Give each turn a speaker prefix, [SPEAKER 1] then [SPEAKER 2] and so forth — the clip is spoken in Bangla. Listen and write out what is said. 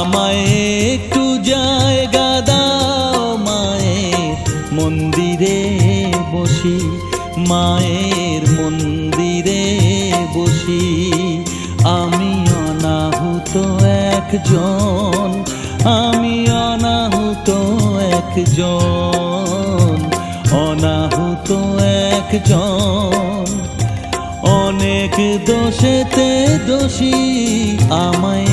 [SPEAKER 1] আমায় একটু জায়গা দাও মায়ের মন্দিরে বসি, মায়ের মন্দিরে বসি। আমি অনাহুত একজন, আমি অনাহুত একজন, অনাহুত একজন। অনেক দোষেতে দোষী, আমায়